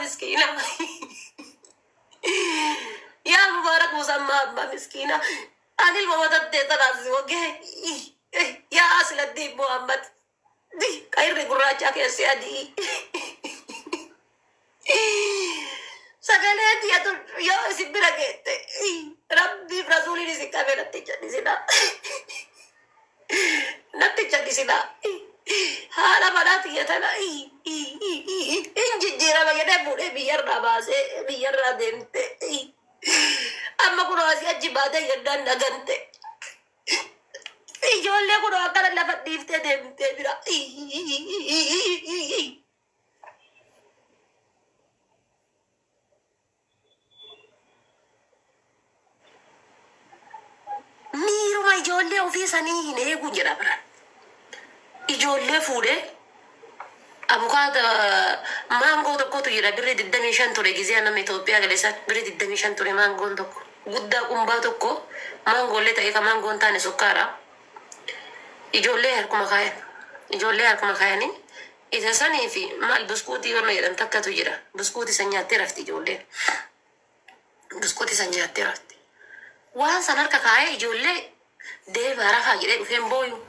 مسكينة. يا مبارك مسمى أبا مسكينة. أنا الموت اديت راسي وجهي. يا أصل الدين محمد دي كاير قراجة كيسي أدي. سكالات يا سبرا كيت ربي برسولي نسيكا ميرا تيجا نسينا نتيجا نسينا هذا بناتي يتنا إنجي جيرا بجدا بودي بيرنا باسه بيرنا دمت أما كنا أسيا جبادة يدان نغنت إيجولي كنا أكلا لفت ديفت دمت برا ميرو ما إيجولي وفي سنين هنا يكون جرا برا إيجولي فوده أبوكاد مانغو تكو تجرا بري ددميشان توري جزيا نم إثيوبيا جلسات بري ددميشان توري مانغو تكو غدا كومبا تكو مانغو اللي تايكا مانغو تاني سكارا إيجولي هركم خاين إيجولي هركم خايني إذا سني في ما البسكوتي وما يدم تكا تجرا بسكوتي سنياتي رفتي إيجولي بسكوتي سنياتي رفتي وان سنركا خاي إيجولي ده بارا خاجري وفين بويو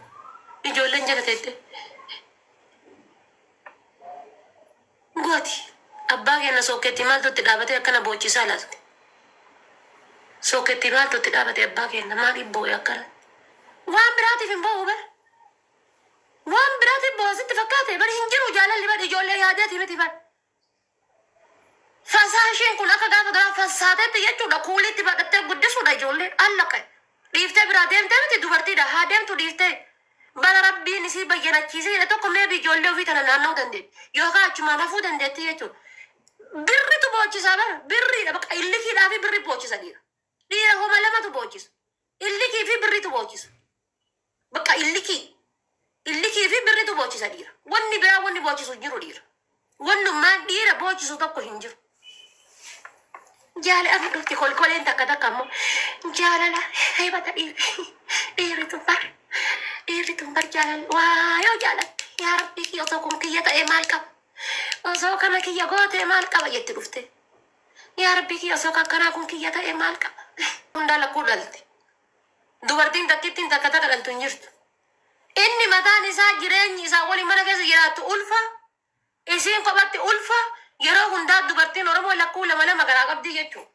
إيجولي نجلتت Gooti abbaa keenya sooketti maaltu itti dhaabate akkana boochisaa laalte sooketti maaltu itti dhaabate abbaa keenya maaliif boo'e akkana waan biraatiif hin boo'u bara waan biraatiif boo'a sitti fakkaate bari hin jiru jaalalli bari ijoollee yaadeeti miti bara fasaasheen kun akka gaafa garaa fassaatetti jechuudha kuulitti badhattee guddisuudha ijoolleen allaqa dhiiftee biraa deemtee miti dubartiidha haa deemtu dhiiftee bara rabbiin isii bayyanachiisee tokko mee ijoollee ofii tana naanna'uu dandeetti yookaan achumaan hafuu dandeetti jechuudha birritu boochisaa bara birriidha bakka illikiidhaa fi birri boochisa dhiira homa lamatu boochisa illikii fi birritu boochisa bakka illikii fi birritu boochisa dhiira wanni biraa wanni boochisu hin jiru dhiira wannummaan dhiira boochisu tokko hin jiru jaalala dhufti kolkoleen takka takka ammoo jaalala heebata dhiirri tumbar jaalala waayoo jaalala yaa rabbi osoo kun kiyya ta'e maal qaba osoo kana kiyya goote maal qaba jetti dhufte yaa rabbi kiyya osoo kakkanaa kun kiyya ta'e maal qaba hunda lakkuu dhalte dubartiin takkittiin takka takka dhaltu hin jirtu inni mataan isaa jireenyi isaa waliin mana keessa jiraattu ulfa isiin kophatti ulfa yeroo hundaa dubartiin oromoo lakkuu lama lama garaa qabdi jechuudha.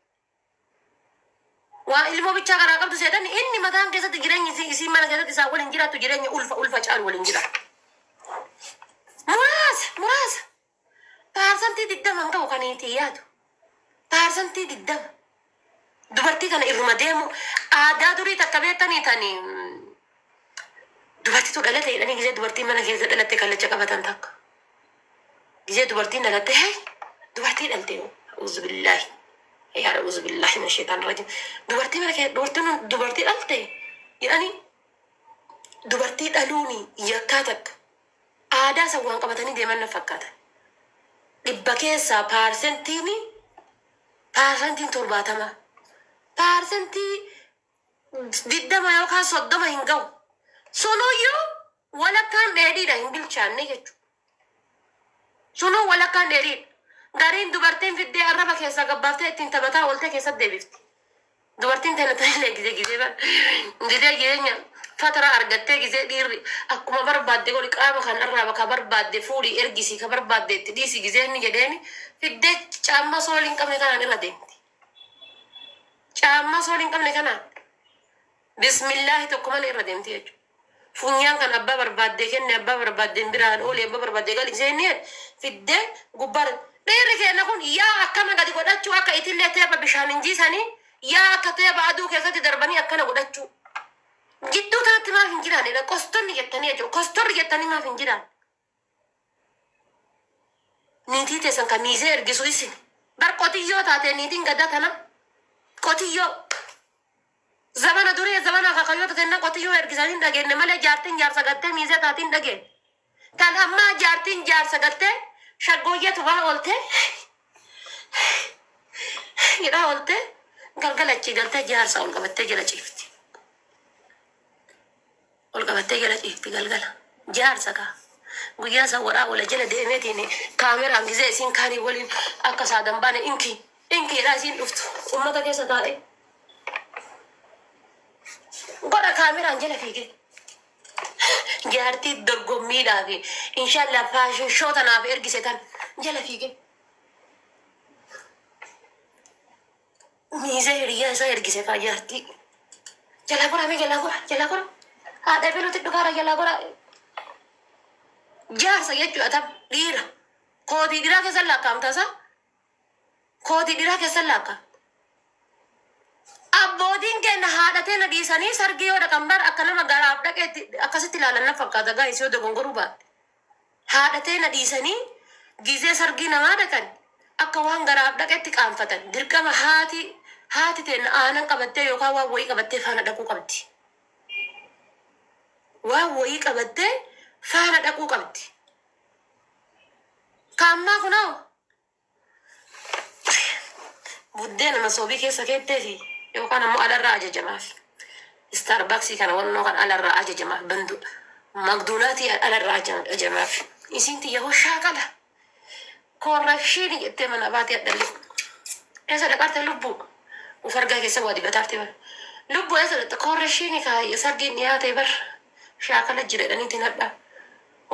Waa ilmoo bichaa garaa qabdu seetan inni mataan keessatti jireenyi isii mana keessatti isaa waliin jiraattu jireenya ulfa caalu waliin jiraatu. Muraasa paarsantii 20 qabu kan itti yaadu paarsantii 20 dubartii kana irruma deemu aadaa durii takka beektanii tanii dubartiitu dhalate jedhanii gisee dubartii mana keessa dhalatte kallacha qabatan takka. gisee dubartiin dhalatte dubartii dhalte uzu billahi ya uzu billahi min shaitan rajim dubartii mana keessa dubartii dhalte jedhanii dubartii dhaluuni yakkaa takka aadaa isa waan qabatanii deeman na fakkaata dhibba keessaa paarsentiin 70 paarsentii 20 yookaan 30 hin ga'u sunuyyuu walakkaan dheedhiidha hin bilchaanne jechuudha sunuu walakkaan dheedhiidha gariin dubartiin fiddee arraba keessaa gabbaaftee ittiin taphataa oolte keessatti deebifti dubartiin tana ta'illee gisee jireenya fatara argattee gisee dhiirri akkuma barbaadde godhi qaama kan arraba ka barbaadde fuudhii ergisii ka barbaadde itti dhiisi gisee inni jedheeni fiddee caamma sooliin qabne kanaan irra deemti caamma sooliin qabne kanaan bismillaahi tokko malee irra deemti jechuudha funyaan kan abbaa barbaadde kenne abbaa barbaadde biraan oolee abbaa barbaadde gali gisee inni fiddee gubbaan dhiirri keenya kun yaa akkana gadi godhachuu akka itillee teeba bishaan hin jiisanii yaa akka teeba aduu keessatti darbanii akkana godhachuu jidduu kanatti maaf hin jiraanidha qostonni jettanii jechuudha kostorri jettanii maaf hin jiraan niitii teessan kan miisee ergisu isin bar qotiyyoo taate niitiin gadda tana qotiyyoo zamana durii zamana kakayyoota tenna qotiyyoo ergisanii dhageenne malee jaartiin jaarsa gattee miisee taatiin dhageenne kan ammaa jaartiin jaarsa gattee shaggooyyatu baa oolte jedhaa oolte galgalachii galtee jaarsa ol qabattee jala ciifti ol qabattee jala ciifti galgala jaarsa kaa guyyaa sawwaraa wala jala deemeetiin kaameraan gisee isin kaanii waliin akka saadan baane inkiidha isin dhuftu ummata keessa taa'e godha kaameraan jala fiige jaartii dorgommiidhaa fi inshaallah faashin shoo tanaaf ergise tan jala fiige miizee hiriyaa isaa ergise kaa jaartii jala gora haadha biluutti dhugaara jala gora jaarsa jechuudha tam dhiira kootii dhiiraa keessan lakkaa'amtasa kootii dhiiraa keessan lakkaa'am abbootiin keenya haadhatee na dhiisanii sargii yoo dhaqan bar akka nama garaaf dhaqeetti akkasitti ilaalan na fakkaata gaa'is yoo dogongoruu baadhe haadhatee na dhiisanii gizee sargii namaa dhaqan akka waan garaaf dhaqeetti qaanfatan dirqama haati teenya aanan qabattee yookaan waan wayii qabattee faana dhaquu qabdi waan wayii qabattee faana dhaquu qabdi kaammaa kunoo buddeena masoobii keessa keetteefi yookaan ammoo alarraa ajajamaaf Starbucks kana wannoo kan alarraa ajajamaaf bandu magduunaatii alarraa ajajamaaf isin tiyya hoshaa qala korrekshiini jettee mana baatee addalli eessa dhaqarte lubbuu ufargaa keessa waa dibataafte bar lubbuu eessa dhatte korrekshiini kaayya sargiin dhiyaate bar shaakala jiredhaniitiin hadhaa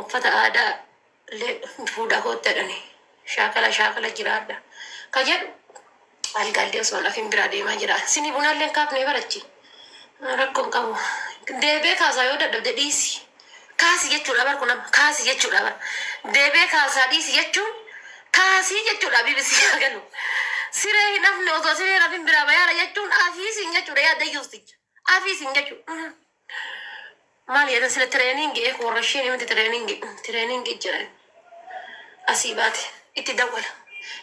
uffata aadaa fuudhaa kootti jedhanii shaakala jiraadha ka jedhu algaallee osoo lafin biraa deemaa jira sini bunaallee kaafnee barachi rakkoon qabu deebee kaasaa yoo dadhabde dhiisi kaasi jechuudha bar kunam kaasi jechuudha bar deebee kaasaa dhiisi jechuun kaasii jechuudha bibisi agalu siree hin hafne osoo siree rafin biraa bayaara jechuun afiisin jechuudha yaadda yuusticha afiisin jechuudha maal jedhan sila tireeningi korrashiin himti tireeningi jiran asii baate itti dawwala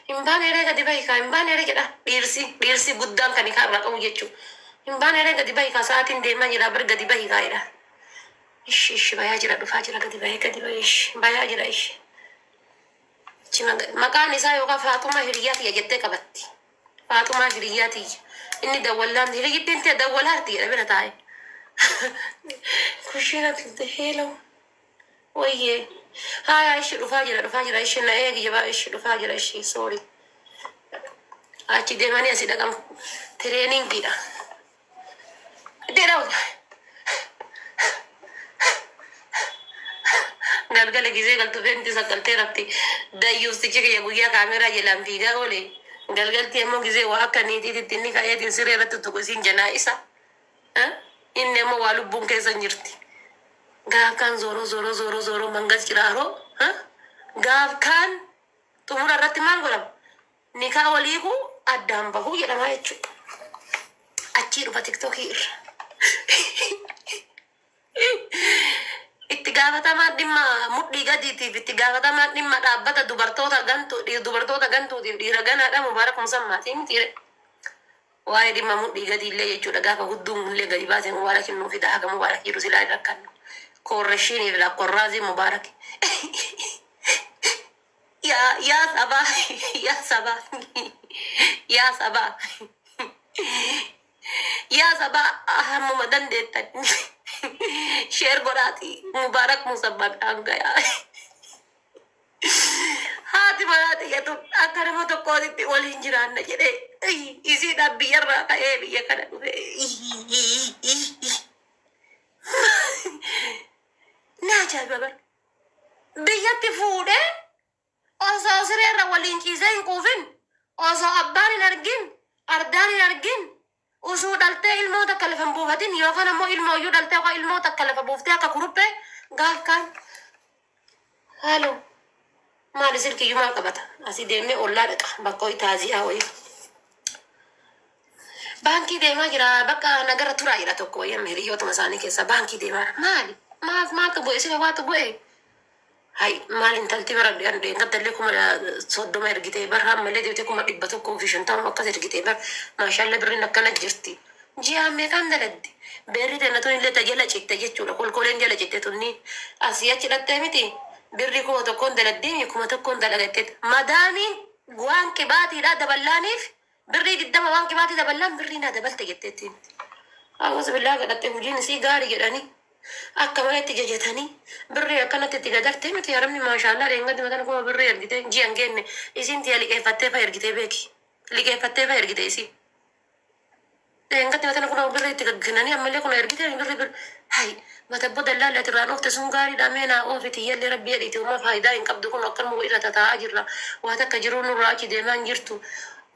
himbaan eree gadi bahikaa himbaan eree jedha dhiirsi guddaan kan ikaa irraa qabu jechuudha himbaan eree gadi bahikaa sa'aatiin deemaa jira bar gadi bahikaa jedha ishi bayaa jira dhufaa jira gadi bahee ishi bayaa jira ishi maqaan isaa yookaan Faatumaa Hiriyyaatiyya jettee qabatti Faatumaa Hiriyyaatiyya inni dawwalaan hiriyyittiin ta'e dawwalaarti jedha bira taa'e kushina hello oye haya ishi dhufaa jira ishi na eegi jabaa ishi dhufaa jira ishi sorry achi deemanii asii dhaqan tireeningiidha deedha galgala gizee galtu fenti sakaltee rafti dayyuustichi kiyya guyyaa kaameraa jalaan fiigaa oole galgalti ammoo gizee waa akka niitiititti inni ka'eetiin siree irratti tuqu isiin janaa isa inni ammoo waa lubbuun keessa jirti gaaf kaan zooroo mangas jiraaroo gaaf kaan xumura irratti maal godhama nikaa waliiku addaan bahuu jedhamaa jechuudha achii dhufa tiktookii irra itti gaafatamaa dhimma mudhii gadiitiif itti gaafatamaa dhimma dhaabbata dubartoota gantuutiif dhiira ganaadha mubaarak musammaatii mitiire waa'ee dhimma mudhii gadiillee jechuudha gaafa hudduun illee gadi baasee mubaarak innuu fida haga mubaarak jiru silaa rakkannu korreshiiniif lakkorraazii mubaarak yaa sabaa hammuma dandeettan sheer godhaati mubaarak musabbaqaan gayaa haati manaati jedhu akka nama tokkootitti waliin jiraanna jedhee isiidhaan biyyarraa ka'ee biyya kana dhufe na ajaa'iba bar biyyatti fuudhee osoo sireerra waliin ciisee hin quufin osoo abbaan hin argin ardaan hin argin usuu dhaltee ilmoo takka lafa hin buufatin yookaan ammoo ilmoo iyyuu dhaltee yookaan ilmoo takka lafa buuftee akka kuruphee gaaf kaan haaloo maali silkiyyuu maal qabata asii deemnee ollaa dhaqa bakka ho'i taaziyaa wayii baankii deemaa jira bakka nagara turaa jira tokko wayyan hiriyootuma isaanii keessa baankii deemaa maali maaltu bu'e sila waatu bu'e hay maal intalti bara gadallee kuma soddoma ergitee bar hammalee deemtee kuma 150 akkas ergitee bar maashaallah birriin akkana jirti ji'a meeqaan daladdi beerri teenatuun illee tajala citte jechuudha kolkoleen jala citte tunni asii achi dhattee miti birri kuma tokkoon daladdiin kuma tokkoon dalagatte madaamiin waan qibaatiidha daballaaniif birrii 20 waan qibaatii daballaan birrii naa dabalte jetteettiin awwas billaa gadhatte hojiin isii gaarii jedhanii أكملت ججتني بري أكنت تقدرت متى يرمني ما شاء الله لين قد ما كان كم بري يرجع جي أنجن إسين تيا لقى فتة فيرجع بيكي لقى فتة فيرجع إسي لين قد ما كان كم بري تقدرني أما اللي كنا يرجع بري هاي ما تبغى دلالة ترى نقطة سونغاري دامينا أو في تيا اللي ربي يدي توما فايدة إن كبدو كنا أكل مو إذا تتاجر وهذا كجرون الراكي دائما جرتو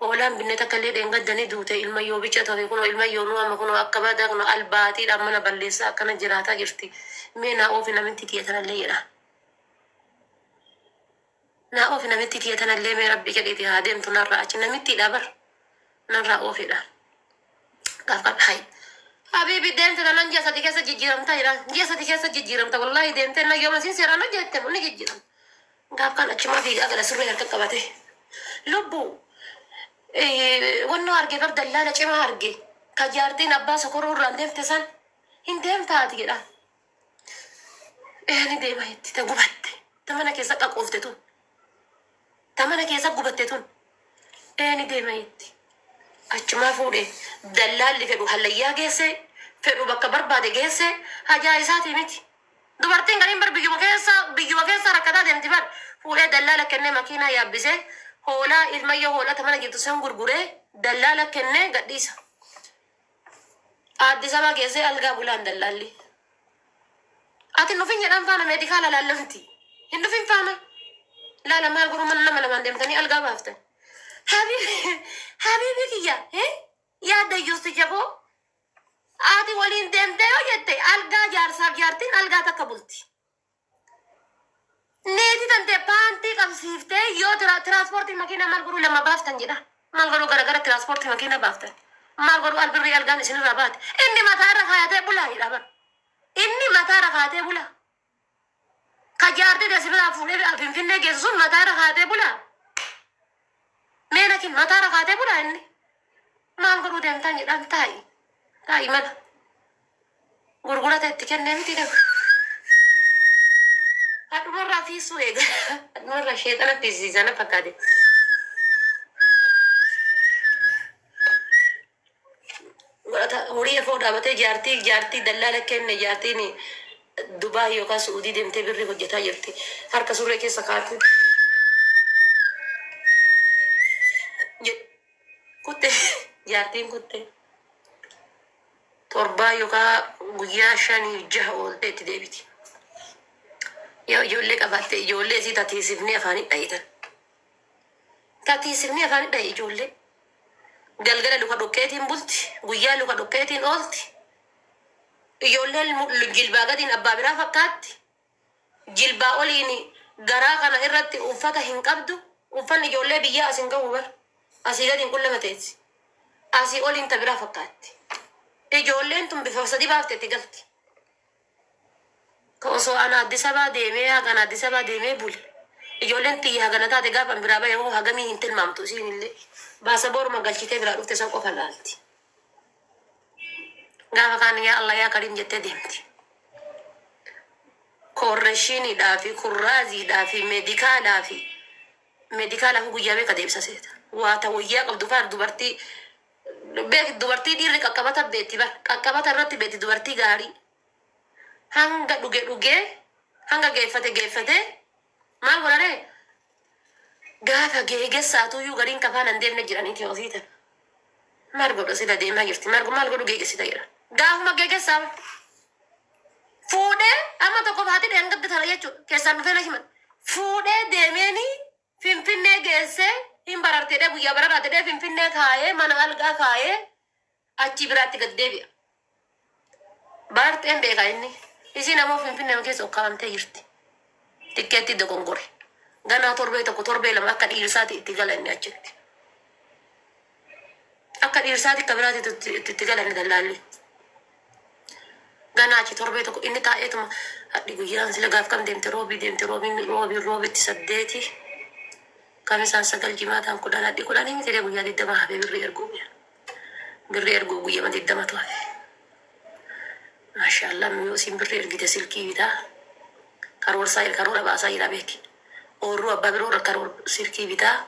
ولام بنتك اللي لين قد ندوته الميو بيجت هذا يكونوا الميو نوع ما كانوا أكبر كنا الباتي لما نبلسا كنا جراتا جرتي مينا أو في نمتي تيا اللي لا نا أو في نمتي تيا اللي مي ربي كده هادم تنرى أشي نمتي دبر نرى أو في ده قف هاي حبيبي ديمت أنا نجي صديقي سجيرم تايرا نجي صديقي سجيرم تا والله ديمت أنا يوم سين سيرانا جت من نجي جيرم قف كان أشي ما في أقل سرور يركب كبته لبو ونو أرجع برد الله لشيء ما أرجع كجارتين أبا سكرور راندم تسان هندم تاتي كده يعني ديما يتي تقبض تمنا كيسا قفتتون تمنا كيسا قبضتون يعني ديما يتي أجمع فوري دلال اللي فيرو هليا جيسه فيرو بكا بربادي جيسه هجا إساتي ميتي دوبارتين قريم بر بيجوا كيسا ركضا ديمتي بر فوري دلالة كنه مكينة يابسه هولا المية هولا تمنا جيتو سن غرغره دلالة كنه قديسة آدي سما جيسه ألقا بولان دلالي أتي نوفين جدام فانا ميديكالا لالمتي هندوفين فانا لا ما القرو من لما لما ديمتني ألقا بافتن حبيبي كيا يا ديوستي جابو آتي ولين ديمتي يتي ألقا جارتين ألقا تقبلتي نيتي تنتي بانتي قبسيفتي يو ترانسبورتي مكينة مالقرو لما بافتن جدا مالقرو غرغر ترانسبورتي مكينة بافتن مالقرو البري ألقا نسين رابات إني ما تعرف حياتي بلا هيدا إني ما تعرف حياتي بلا كجارتي دسبلا فولي أبين جزون ما تعرف حياتي بلا مينكين ما تعرف حياتي بلا إني مالقرو ديمتان جدا تاي من غرغرة تتكن نمتي ده مرة في سويق مرة شيطانة في زيزانة فكادي هوري فوق دامته جارتي دلالة كن جارتيني دبي يوكا سعودي دمته بري وجتا جرتي هر كسورة كي سكارتي كنت جارتين كنت تربا يوكا ويا شاني جهو بيت ديبتي يقول لك أبغى يقول لي زي تاتيسفني أفاني دايتا تاتيسفني أفاني داي يقول لي قال لو كدوكيتين بولتي ويا لو كدوكيتين قلتي يقول لي الجلباقتين أبابرا فكاتي جلبا أوليني غراقنا إرتي وفتا هنقبدو وفني يقول لي بيا أسين قوبر أسي قدين كل ما تيتي أسي أولين تبرا فكاتي يقول لي أنتم بفصدي بافتي قلتي كوسو أنا ديسبا ديمي هاغنا ديسبا ديمي بول يقولن تي هاغنا تاتي غابن برابا يو هاغمي انتل مامتو سين اللي باسبور ما قالتي برا رفت سوق فلالتي غافا كان يا الله يا كريم جت ديمتي كورشيني دافي كرازي دافي ميديكال هو جابي كديب ساسيت واتويا قبل فار دوبرتي بيك دوبرتي دي ركبتا بيتي بر كبتا رتي بيتي دوبرتي غاري hanga dhuge hanga geeffate maal godhane gaafa geegessaatu iyyuu gariin kafaan hin deemne jiraniiti hoosiitan maal godha sida deemaa jirti maal godhu geegessita jedha gaafuma geegessaa fuudhee amma tokko baatee dheengatti tana jechuudha keessaan dhufee na himan fuudhee deemeeni finfinnee geessee hin bararteedhee guyyaa bararaateedhee finfinnee kaayee mana algaa kaayee achi biraatti gad deebi'a baarteen beekaa inni isin ammoo finfinnee keessa ukkaamtee jirti tikkeetti dogongore ganaa torbee tokko torbee lama akka dhiirsaati itti galanne achitti akka dhiirsaati akka biraati itti galanne dallaalli ganaa achi torbee tokko inni taa'eetuma hadhi guyyaan sila gaaf kam deemte roobitti saddeeti kam isaan sagal jimaataan kudhan hadhi kudhanii miti guyyaa 20 hafee birrii erguu guyyama 20 hafe ما شاء الله ميوسين بري ارجيت سلكي بتا كارور ساير كارور باسا يلا بيك اورو ابا برو كارور سلكي بتا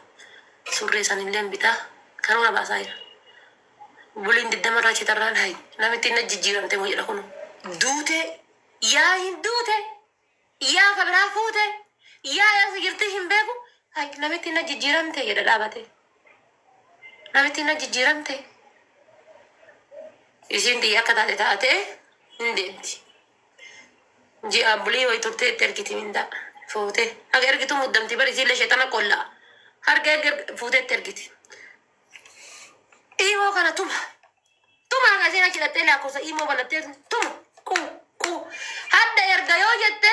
سوري سانين بتا كارور باسا يلا بولين ددما راچي تران هاي نامتي نججيرم تي موي لكونو دوته يا هندوته يا كبرا فوته يا سجرتي هم بيكو هاي نمتي نجيرمته يا دابته نمتي نجيرمته isin dia kata taate indenti ji abuli way turte terkiti minda fote agar gitu muddam tibar isile shetana kolla har geger fote terkiti iyo kana tuma ngazina kila tela kosa imo bala ter ku hadda erga yo jette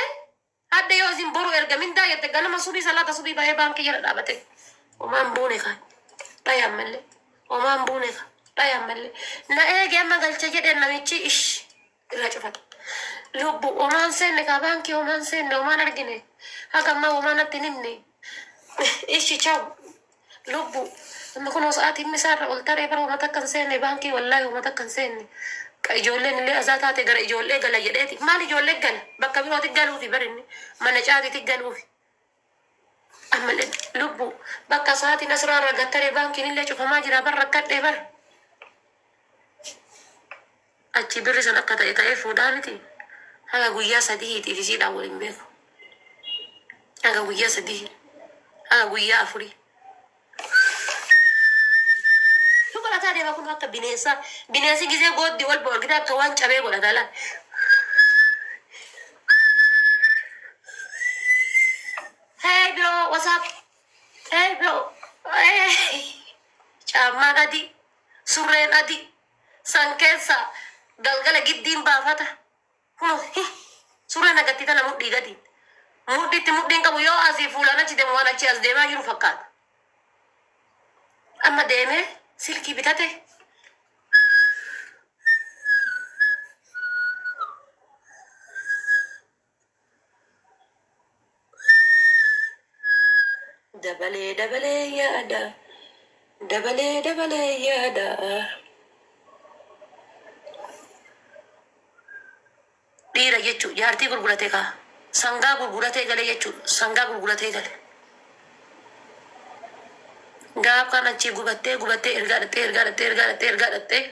hadda yo zimboru erga minda jette gana masubi salata subi bae banki yara dabate o man bune ka tayamelle o man bune ka tayamelle na ege amma galcha jede namichi ish rajfat lubbu o man senne ka banki o man senne o man argine haga ma o man atinimne ishi ciao lubbu لما كنا وساعات مسار قلت له برا وما تكن سنة بانكي والله وما تكن سنة كيجولين اللي أزاتها تقرأ يجولين قال جدتي ما لي جولين قال بكا بيرو تقالوا في برني ما نجاتي تقالوا في أما لبو بكا ساعتي نسران رقت له بانكي نلا شوف ما جرى برا كده بر أتي بري سنقطة يتعرف ودانتي هذا قويا سديه تيجي داول مبيك هذا قويا سديه هذا قويا أفري tadi aku nak binasa gize god di wal bor kita kawan cabe gola dala hey bro what's up hey bro hey chama nadi surre nadi sankesa galgala giddin ba fata kuno surre nagati tana muddi gadi muddi kabu yo asifula na ci dem wala ci as dema yuru fakat amma deme silki bitate dabale ya ada dabale ya ada dira jechu yarti gurgurate ka sanga gurgurate gale jechu sanga gurgurate gale gap kana ci gubate ergadate